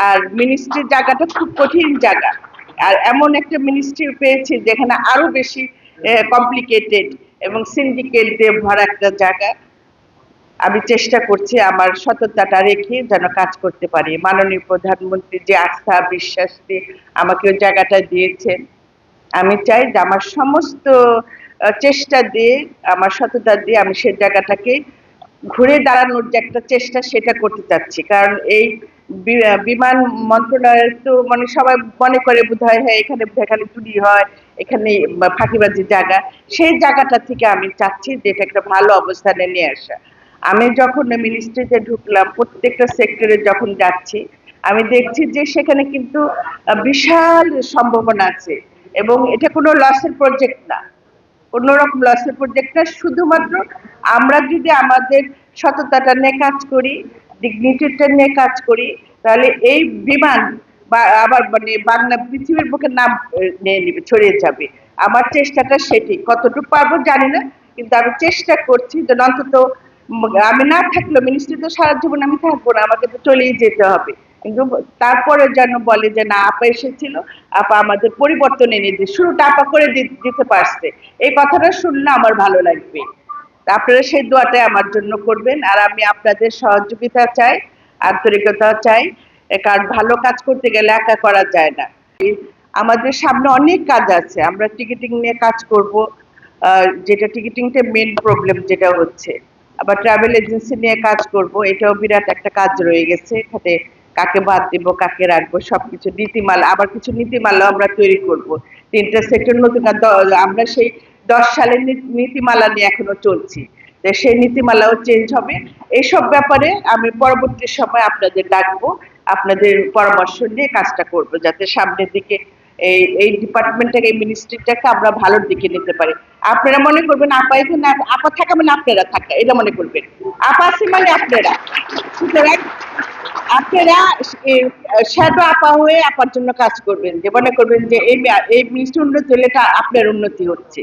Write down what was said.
আর মিনিস্ট্রির জায়গাটা খুব কঠিন জায়গা। আর এমন একটা মিনিস্ট্রি পেয়েছি যেখানে আরো বেশি কমপ্লিকেটেড এবং সিন্ডিকেট দিয়ে ভরা একটা জায়গা। আমি চেষ্টা করছি আমার সততাটা রেখে যেন কাজ করতে পারি। মাননীয় প্রধানমন্ত্রী যে আস্থা বিশ্বাস দিয়ে আমাকে ওই জায়গাটা দিয়েছেন, আমি চাই যে আমার সমস্ত চেষ্টা দিয়ে, আমার সততা দিয়ে আমি সেই জায়গাটাকে ঘুরে দাঁড়ানোর যে একটা চেষ্টা সেটা করতে চাচ্ছি। কারণ এই বিমান মন্ত্রণালয় তো মানে সবাই মনে করে বোধহয় হ্যাঁ এখানে এখানে চুরি হয়, এখানে ফাঁকিবাজি জায়গা। সেই জায়গাটা থেকে আমি চাচ্ছি যে এটা একটা ভালো অবস্থানে নিয়ে আসা। আমি যখন মিনিস্ট্রিতে ঢুকলাম, প্রত্যেকটা সেক্টরে যখন যাচ্ছি আমি দেখছি যে সেখানে কিন্তু বিশাল সম্ভাবনা আছে এবং এটা কোনো লসের প্রজেক্ট না, অন্যরকম লসের প্রজেক্ট না। শুধুমাত্র আমরা যদি আমাদের সততাটা নিয়ে কাজ করি, ডিগনিটিটা নিয়ে কাজ করি, তাহলে এই বিমান বা আবার মানে বাংলা পৃথিবীর বুকে নাম নিয়ে নিবে, ছড়িয়ে যাবে। আমার চেষ্টাটা সেটি, কতটুকু পারবো জানি না, কিন্তু আমি চেষ্টা করছি যে অন্তত আমি না থাকলেও মিনিস্ট্রিতে সারা জীবন আমি থাকবো না, আমাকে তো চলেই যেতে হবে, কিন্তু তারপরে যেন বলে যে না আপা এসেছিল, আপা আমাদের পরিবর্তন এনে দিয়ে শুরুটা আপা করে দিতে পারছে, এই কথাটা শুনলে আমার ভালো লাগবে। আপনারা সেই দোয়াটাই আমার জন্য করবেন। আর আমি আপনাদের সহযোগিতা চাই, আন্তরিকতা চাই, কারণ ভালো কাজ করতে গেলে একা করা যায় না। আমাদের সামনে অনেক কাজ আছে, আমরা টিকিটিং নিয়ে কাজ করব, যেটা টিকিটিংটা মেন প্রবলেম যেটা হচ্ছে। আবার ট্রাভেল এজেন্সি নিয়ে কাজ করব, এটাও বিরাট একটা কাজ রয়ে গেছে। এখানে কাকে বাদ দিব, কাকে রাখবো, সবকিছু নীতিমালা, আবার কিছু নীতিমালা আমরা তৈরি করব। তিনটা সেক্টর নতুন, আমরা সেই 10 সালের নীতিমালা নিয়ে এখনো চলছি, সেই নীতিমালাও চেঞ্জ হবে। এইসব ব্যাপারে আমি পরবর্তী সময় আপনাদের ডাকবো, আপনাদের পরামর্শ নিয়ে কাজটা করব, যাতে সামনের দিকে এই এই ডিপার্টমেন্টটাকে, এই মিনিস্ট্রিটাকে আমরা ভালোর দিকে নিতে পারি। আপনারা মনে করবেন আপা এখানে, আপা থাকা মানে আপনারা থাকা, এটা মনে করবেন। আপা আছে মানে আপনারা, সুতরাং আপনারা শ্যাডো আপা হয়ে আপার জন্য কাজ করবেন, যে মনে করবেন যে এই মিনিস্ট্রি উন্নতি হলে এটা আপনার উন্নতি হচ্ছে।